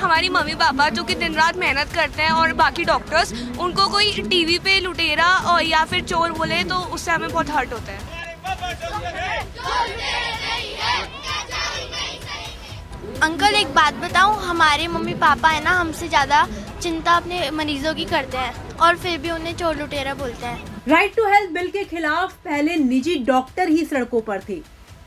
हमारी mummy papa जो कि दिन रात मेहनत करते हैं और बाकी डॉक्टर्स, उनको कोई टीवी पे लुटेरा और या फिर चोर बोले तो उससे हमें बहुत हर्ट होता है। अंकल एक बात बताऊं, हमारे मम्मी पापा है ना हमसे ज़्यादा चिंता अपने मरीजों की करते हैं और फिर भी उन्हें चोर लुटेरा बोलते हैं। राइट टू हेल्थ बिल के खिलाफ पहले निजी डॉक्टर ही सड़कों पर थे,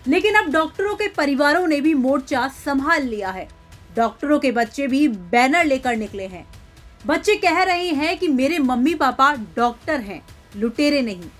लेकिन अब डॉक्टरों के परिवारों ने भी मोर्चा संभाल लिया है। डॉक्टरों के बच्चे भी बैनर लेकर निकले हैं। बच्चे कह रहे हैं कि मेरे मम्मी पापा डॉक्टर हैं, लुटेरे नहीं।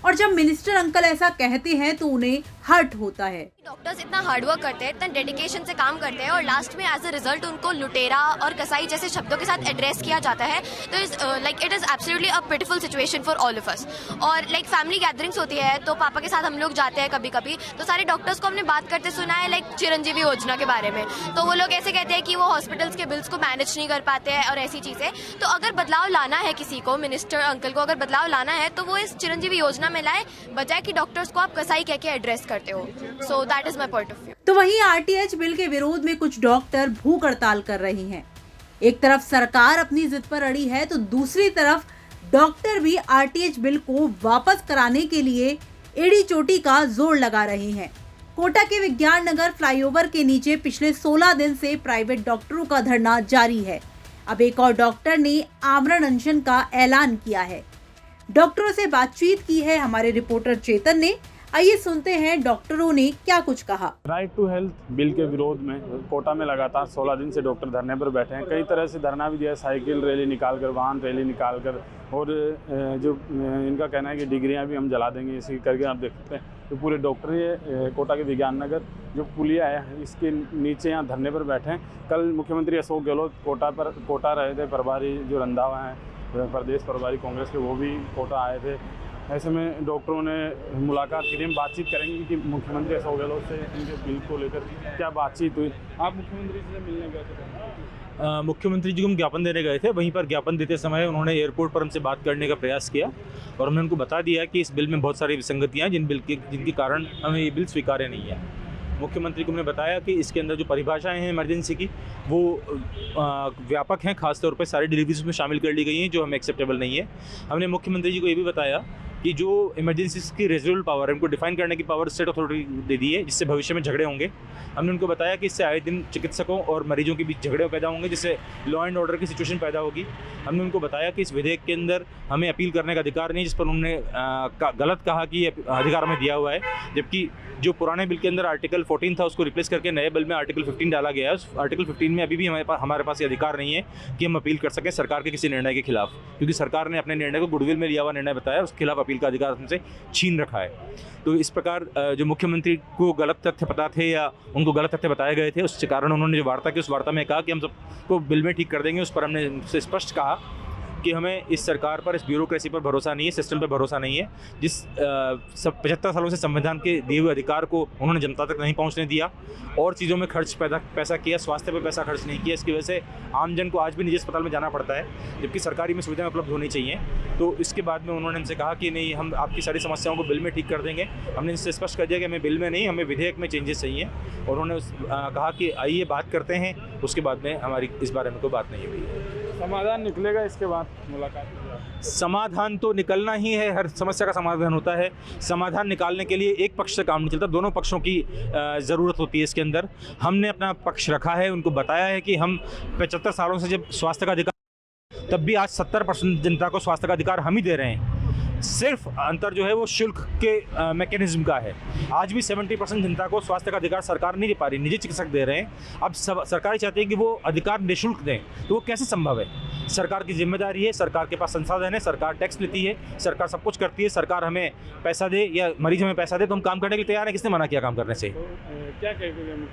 और जब मिनिस्टर अंकल ऐसा कहते हैं तो उन्हें हर्ट होता है। डॉक्टर्स इतना हार्डवर्क करते हैं, इतना डेडिकेशन से काम करते हैं और लास्ट में एज अ रिजल्ट उनको लुटेरा और कसाई जैसे शब्दों के साथ एड्रेस किया जाता है। तो it is absolutely a pitiful situation for all of us. और फैमिली गैदरिंग्स होती है तो पापा के साथ हम लोग जाते हैं कभी कभी, तो सारे डॉक्टर्स को हमने बात करते सुना है चिरंजीवी योजना के बारे में। तो वो लोग ऐसे कहते हैं कि वो हॉस्पिटल्स के बिल्स को मैनेज नहीं कर पाते हैं और ऐसी चीज़ें। तो अगर बदलाव लाना है किसी को, मिनिस्टर अंकल को अगर बदलाव लाना है तो वो इस चिरंजीवी योजना में लाए, बजाय कि डॉक्टर्स को आप कसाई कह के एड्रेस करते हो। So that is my point of view. तो वहीं आरटीएच बिल के विरोध में कुछ डॉक्टर भूख हड़ताल कर रही हैं। एक तरफ सरकार अपनी जिद पर अड़ी है तो दूसरी तरफ डॉक्टर भी आरटीएच बिल को वापस कराने के लिए एड़ी चोटी का जोर लगा रहे हैं। कोटा के विज्ञान नगर फ्लाईओवर के नीचे पिछले 16 दिन से प्राइवेट डॉक्टरों का धरना जारी है। अब एक और डॉक्टर ने आमरण अनशन का ऐलान किया है। डॉक्टरों से बातचीत की है हमारे रिपोर्टर चेतन ने। आइए सुनते हैं डॉक्टरों ने क्या कुछ कहा। राइट टू हेल्थ बिल के विरोध में कोटा में लगातार 16 दिन से डॉक्टर धरने पर बैठे हैं। कई तरह से धरना भी दिया है, साइकिल रैली निकालकर, वाहन रैली निकालकर, और जो इनका कहना है कि डिग्रियां भी हम जला देंगे, इसी करके आप देख सकते हैं तो पूरे डॉक्टर ये कोटा के विज्ञान नगर जो पुलिया है इसके नीचे यहाँ धरने पर बैठे हैं। कल मुख्यमंत्री अशोक गहलोत कोटा रहे थे, प्रभारी जो रंधावा हैं प्रदेश प्रभारी कांग्रेस के, वो भी कोटा आए थे। ऐसे में डॉक्टरों ने मुलाकात की, हम बातचीत करेंगे कि मुख्यमंत्री अशोक गहलोत से इनके बिल को लेकर क्या बातचीत हुई। आप मुख्यमंत्री से मिलने गए थे? मुख्यमंत्री जी को हम ज्ञापन देने गए थे। वहीं पर ज्ञापन देते समय उन्होंने एयरपोर्ट पर हमसे बात करने का प्रयास किया और हमने उनको बता दिया कि इस बिल में बहुत सारी विसंगतियाँ हैं जिनके कारण हमें ये बिल स्वीकार्य नहीं है। मुख्यमंत्री को हमने बताया कि इसके अंदर जो परिभाषाएं हैं इमरजेंसी की वो व्यापक हैं, खासतौर पर सारी डिलीवरीज में शामिल कर ली गई हैं जो हमें एक्सेप्टेबल नहीं है। हमने मुख्यमंत्री जी को ये भी बताया कि जो इमरजेंसी की रेजिडुअल पावर है उनको डिफाइन करने की पावर स्टेट अथॉरिटी दे दी है, जिससे भविष्य में झगड़े होंगे। हमने उनको बताया कि इससे आए दिन चिकित्सकों और मरीजों के बीच झगड़े पैदा होंगे, जिससे लॉ एंड ऑर्डर की सिचुएशन पैदा होगी। हमने उनको बताया कि इस विधेयक के अंदर हमें अपील करने का अधिकार नहीं, जिस पर उन्होंने गलत कहा कि ये अधिकार हमें दिया हुआ है, जबकि जो पुराने बिल के अंदर आर्टिकल 14 था उसको रिप्लेस करके नए बिल में आर्टिकल 15 डाला गया है। उस आर्टिकल 15 में अभी भी हमारे पास ये अधिकार नहीं है कि हम अपील कर सकें सरकार के किसी निर्णय के खिलाफ, क्योंकि सरकार ने अपने निर्णय को गुडविल में लिया हुआ निर्णय बताया, उसके खिलाफ अपील का अधिकार हमसे छीन रखा है। तो इस प्रकार जो मुख्यमंत्री को गलत तथ्य पता थे या उनको गलत तथ्य बताए गए थे, उसके कारण उन्होंने जो वार्ता की उस वार्ता में कहा कि हम सबको बिल में ठीक कर देंगे। उस पर हमने उनसे स्पष्ट कहा कि हमें इस सरकार पर, इस ब्यूरोक्रेसी पर भरोसा नहीं है, सिस्टम पर भरोसा नहीं है। जिस 75 सालों से संविधान के दिए हुए अधिकार को उन्होंने जनता तक नहीं पहुंचने दिया और चीज़ों में पैसा किया, स्वास्थ्य पर पैसा खर्च नहीं किया। इसकी वजह से आमजन को आज भी निजी अस्पताल में जाना पड़ता है, जबकि सरकारी में सुविधाएं उपलब्ध होनी चाहिए। तो इसके बाद में उन्होंने हमसे कहा कि नहीं, हम आपकी सारी समस्याओं को बिल में ठीक कर देंगे। हमने इनसे स्पष्ट कर दिया कि हमें बिल में नहीं, हमें विधेयक में चेंजेस चाहिए। और उन्होंने कहा कि आइए बात करते हैं। उसके बाद में हमारी इस बारे में कोई बात नहीं हुई। समाधान निकलेगा इसके बाद मुलाकात? समाधान तो निकलना ही है, हर समस्या का समाधान होता है। समाधान निकालने के लिए एक पक्ष से काम नहीं चलता, दोनों पक्षों की ज़रूरत होती है इसके अंदर। हमने अपना पक्ष रखा है, उनको बताया है कि हम 75 सालों से जब स्वास्थ्य का अधिकार, तब भी आज 70% जनता को स्वास्थ्य का अधिकार हम ही दे रहे हैं। सिर्फ अंतर जो है वो शुल्क के मैकेनिज्म का है। आज भी 70% जनता को स्वास्थ्य का अधिकार सरकार नहीं दे पा रही, निजी चिकित्सक दे रहे हैं। अब सरकार चाहती है कि वो अधिकार निःशुल्क दें, तो वो कैसे संभव है? सरकार की जिम्मेदारी है, सरकार के पास संसाधन है, सरकार टैक्स लेती है, सरकार सब कुछ करती है। सरकार हमें पैसा दे या मरीज हमें पैसा दे तो हम काम करने के लिए तैयार है। किसने मना किया काम करने से? क्या कह गए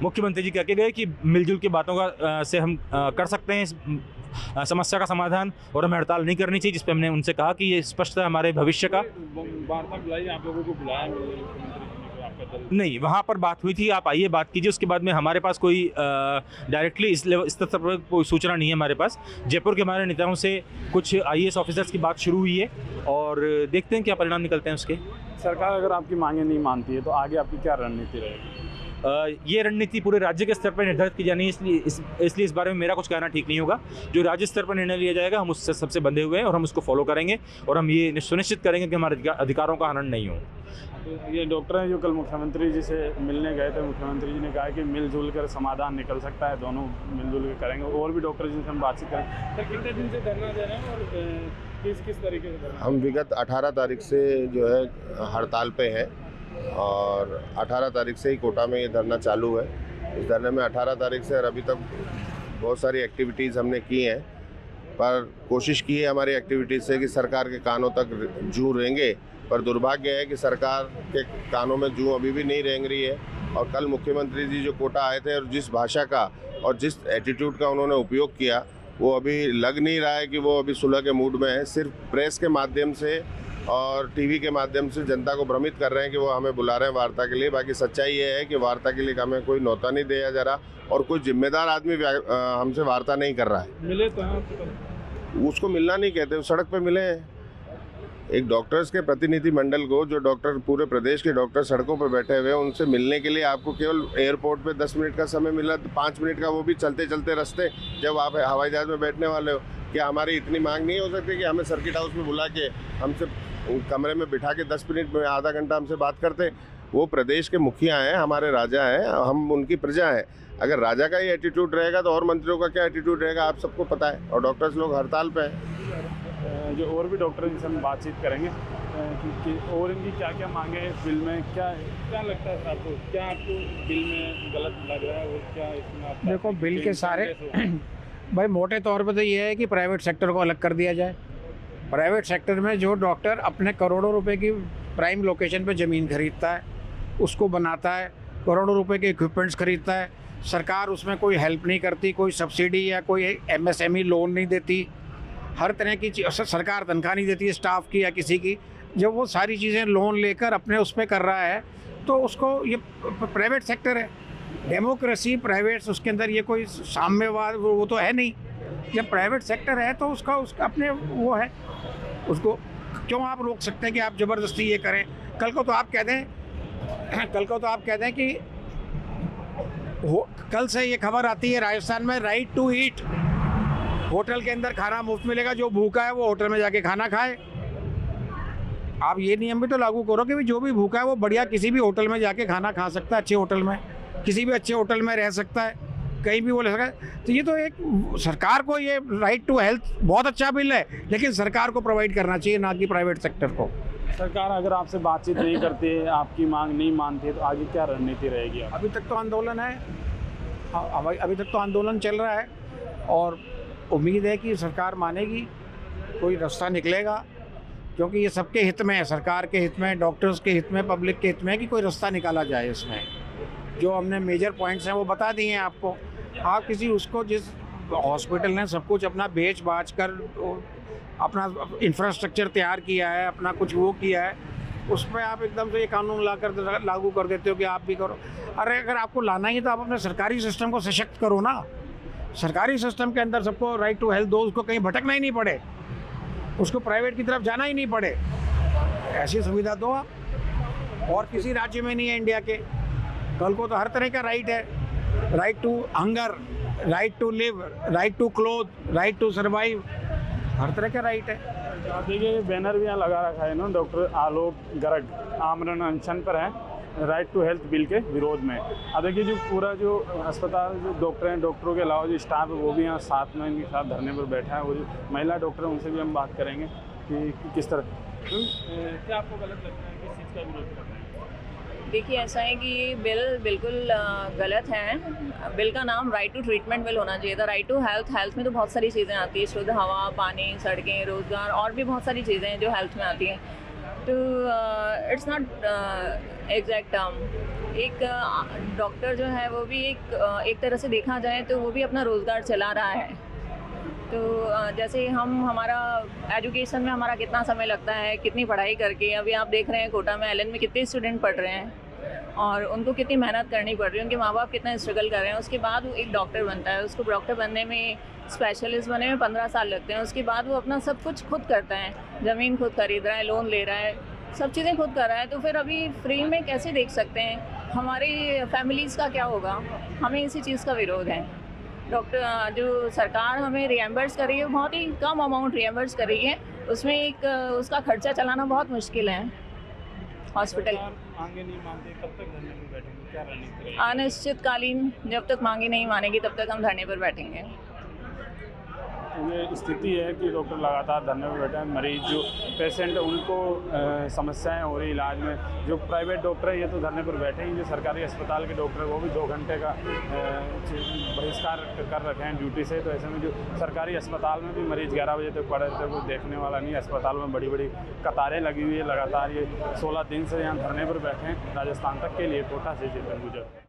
मुख्यमंत्री जी कह के गए कि मिलजुल के बातों का से हम कर सकते हैं इस समस्या का समाधान, और हमें हड़ताल नहीं करनी चाहिए, जिस पर हमने उनसे कहा कि ये स्पष्ट है हमारे भविष्य का। वार्ता बुलाई, आप लोगों को बुलाया नहीं, वहाँ पर बात हुई थी, आप आइए बात कीजिए। उसके बाद में हमारे पास कोई डायरेक्टली इस स्तर पर कोई सूचना नहीं है हमारे पास। जयपुर के हमारे नेताओं से कुछ IAS ऑफिसर्स की बात शुरू हुई है और देखते हैं क्या परिणाम निकलते हैं उसके। सरकार अगर आपकी मांगे नहीं मानती है तो आगे आपकी क्या रणनीति रहेगी? ये रणनीति पूरे राज्य के स्तर पर निर्धारित की जानी है, इसलिए इस बारे में मेरा कुछ कहना ठीक नहीं होगा। जो राज्य स्तर पर निर्णय लिया जाएगा हम उससे सबसे बंधे हुए हैं और हम उसको फॉलो करेंगे और हम ये सुनिश्चित करेंगे कि हमारे अधिकारों का हनन नहीं हो। ये डॉक्टर हैं जो कल मुख्यमंत्री जी से मिलने गए थे, मुख्यमंत्री जी ने कहा कि मिलजुल कर समाधान निकल सकता है, दोनों मिलजुल कर करेंगे। और भी डॉक्टर जिनसे हम बातचीत करें, सर कितने दिन से धरना दे रहे हैं और किस तरीके से धरना? हम विगत 18 तारीख से जो है हड़ताल पे हैं और 18 तारीख से ही कोटा में ये धरना चालू है। इस धरने में 18 तारीख से और अभी तक बहुत सारी एक्टिविटीज़ हमने की हैं, पर कोशिश की है हमारी एक्टिविटीज़ से कि सरकार के कानों तक जूं रेंगे, पर दुर्भाग्य है कि सरकार के कानों में जूं अभी भी नहीं रेंग रही है। और कल मुख्यमंत्री जी जो कोटा आए थे और जिस भाषा का और जिस एटीट्यूड का उन्होंने उपयोग किया, वो अभी लग नहीं रहा है कि वो अभी सुलह के मूड में है। सिर्फ प्रेस के माध्यम से और टीवी के माध्यम से जनता को भ्रमित कर रहे हैं कि वो हमें बुला रहे हैं वार्ता के लिए। बाकी सच्चाई ये है कि वार्ता के लिए हमें कोई न्योता नहीं दिया जा रहा और कोई जिम्मेदार आदमी हमसे वार्ता नहीं कर रहा है। मिले तो उसको मिलना नहीं कहते, वो सड़क पे मिले हैं। एक डॉक्टर्स के प्रतिनिधि मंडल को, जो डॉक्टर पूरे प्रदेश के डॉक्टर सड़कों पर बैठे हुए हैं, उनसे मिलने के लिए आपको केवल एयरपोर्ट पे 10 मिनट का समय मिला, 5 मिनट का वो भी चलते चलते रास्ते, जब आप हवाई जहाज़ में बैठने वाले हो। क्या हमारी इतनी मांग नहीं हो सकती कि हमें सर्किट हाउस में बुला के हमसे कमरे में बिठा के 10 मिनट में आधा घंटा हमसे बात करते? वो प्रदेश के मुखिया हैं, हमारे राजा हैं, हम उनकी प्रजा हैं। अगर राजा का ही एटीट्यूड रहेगा तो और मंत्रियों का क्या एटीट्यूड रहेगा, आप सबको पता है। और डॉक्टर्स लोग हड़ताल पे हैं। जो और भी डॉक्टर जिनसे हम बातचीत करेंगे कि और इनकी क्या क्या मांगे हैं बिल में, क्या लगता है आपको, क्या आपको बिल में गलत लग रहा है और क्या इसमें आपका? देखो, बिल के सारे भाई मोटे तौर पे तो ये है कि प्राइवेट सेक्टर को अलग कर दिया जाए। प्राइवेट सेक्टर में जो डॉक्टर अपने करोड़ों रुपए की प्राइम लोकेशन पे ज़मीन खरीदता है, उसको बनाता है, करोड़ों रुपए के इक्विपमेंट्स खरीदता है, सरकार उसमें कोई हेल्प नहीं करती, कोई सब्सिडी या कोई MSME लोन नहीं देती, हर तरह की सरकार तनख्वाह नहीं देती स्टाफ की या किसी की। जब वो सारी चीज़ें लोन लेकर अपने उस पर कर रहा है तो उसको, ये प्राइवेट सेक्टर है, डेमोक्रेसी प्राइवेट, उसके अंदर ये कोई साम्यवाद वो तो है नहीं। जब प्राइवेट सेक्टर है तो उसका अपने वो है, उसको क्यों आप रोक सकते हैं कि आप ज़बरदस्ती ये करें? कल को तो आप कह दें कि कल से ये खबर आती है राजस्थान में, राइट टू ईट, होटल के अंदर खाना मुफ्त मिलेगा, जो भूखा है वो होटल में जाके खाना खाए। आप ये नियम भी तो लागू करो कि जो भी भूखा है वो बढ़िया किसी भी होटल में जाके खाना खा सकता है, अच्छे होटल में, किसी भी अच्छे होटल में रह सकता है, कहीं भी वो ले सकता है। तो ये तो एक सरकार को, ये राइट टू हेल्थ बहुत अच्छा बिल है, लेकिन सरकार को प्रोवाइड करना चाहिए, ना कि प्राइवेट सेक्टर को। सरकार अगर आपसे बातचीत नहीं करती है, आपकी मांग नहीं मानती है, तो आगे क्या रणनीति रहेगी? अभी तक तो आंदोलन है, अभी तक तो आंदोलन चल रहा है और उम्मीद है कि सरकार मानेगी, कोई रास्ता निकलेगा, क्योंकि ये सबके हित में है, सरकार के हित में, डॉक्टर्स के हित में, पब्लिक के हित में, कि कोई रास्ता निकाला जाए इसमें। जो हमने मेजर पॉइंट्स हैं वो बता दिए हैं आपको। आप किसी उसको, जिस हॉस्पिटल ने सब कुछ अपना बेच बाच कर अपना इंफ्रास्ट्रक्चर तैयार किया है, अपना कुछ वो किया है, उस पर आप एकदम से ये कानून लागू कर देते हो कि आप भी करो। अरे अगर आपको लाना ही तो आप अपने सरकारी सिस्टम को सशक्त करो ना। सरकारी सिस्टम के अंदर सबको राइट टू हेल्थ दो, उसको कहीं भटकना ही नहीं पड़े, उसको प्राइवेट की तरफ जाना ही नहीं पड़े, ऐसी सुविधा दो आप। और किसी राज्य में नहीं है इंडिया के। कल को तो हर तरह का राइट है, right to hunger, right to live, right to cloth, right to survive, हर तरह का राइट है। देखिए बैनर भी यहाँ लगा रखा है ना, डॉक्टर आलोक गर्ग आमरण अनशन पर है राइट टू हेल्थ बिल के विरोध में। अब देखिए जो पूरा जो अस्पताल, जो डॉक्टर हैं, डॉक्टरों के अलावा जो स्टाफ है वो भी यहाँ साथ में इनके साथ धरने पर बैठा है। वो जो महिला डॉक्टर हैं उनसे भी हम बात करेंगे कि किस तरह, क्या आपको गलत लगता है, किस चीज़ का विरोध करना है? देखिए, ऐसा है कि ये बिल बिल्कुल गलत है। बिल का नाम राइट टू ट्रीटमेंट बिल होना चाहिए था। राइट टू हेल्थ, हेल्थ में तो बहुत सारी चीज़ें आती हैं, शुद्ध हवा, पानी, सड़कें, रोज़गार, और भी बहुत सारी चीज़ें हैं जो हेल्थ में आती हैं। तो इट्स नॉट एग्जैक्ट टर्म। एक डॉक्टर जो है वो भी एक तरह से देखा जाए तो वो भी अपना रोज़गार चला रहा है। तो जैसे हमारा एजुकेशन में हमारा कितना समय लगता है, कितनी पढ़ाई करके, अभी आप देख रहे हैं कोटा में LN में कितने स्टूडेंट पढ़ रहे हैं और उनको कितनी मेहनत करनी पड़ रही है, उनके माँ बाप कितना स्ट्रगल कर रहे हैं। उसके बाद वो एक डॉक्टर बनता है, उसको डॉक्टर बनने में, स्पेशलिस्ट बनने में 15 साल लगते हैं। उसके बाद वो अपना सब कुछ खुद करता है, ज़मीन खुद खरीद रहा है, लोन ले रहा है, सब चीज़ें खुद कर रहा है। तो फिर अभी फ्री में कैसे देख सकते हैं? हमारी फैमिलीज़ का क्या होगा, हमें इसी चीज़ का विरोध है। डॉक्टर जो सरकार हमें रिएम्बर्स कर रही है, बहुत ही कम अमाउंट रिएम्बर्स कर रही है, उसमें एक उसका खर्चा चलाना बहुत मुश्किल है हॉस्पिटल। आगे नहीं मानते कब तक धरने पर बैठेंगे, क्या रणनीति रहेगी? अनिश्चितकालीन, जब तक मांगे नहीं मानेगी तब तक हम धरने पर बैठेंगे। ये स्थिति है कि डॉक्टर लगातार धरने पर बैठे हैं। मरीज जो पेशेंट उनको समस्याएं हो रही इलाज में, जो प्राइवेट डॉक्टर है ये तो धरने पर बैठे ही, जो सरकारी अस्पताल के डॉक्टर वो भी 2 घंटे का बहिष्कार कर रखे हैं ड्यूटी से। तो ऐसे में जो सरकारी अस्पताल में भी मरीज 11 बजे तक पड़े थे, वो देखने वाला नहीं। अस्पताल में बड़ी बड़ी कतारें लगी हुई है लगातार। ये 16 दिन से यहाँ धरने पर बैठे हैं। राजस्थान तक के लिए कोटा से चेतन गुजर।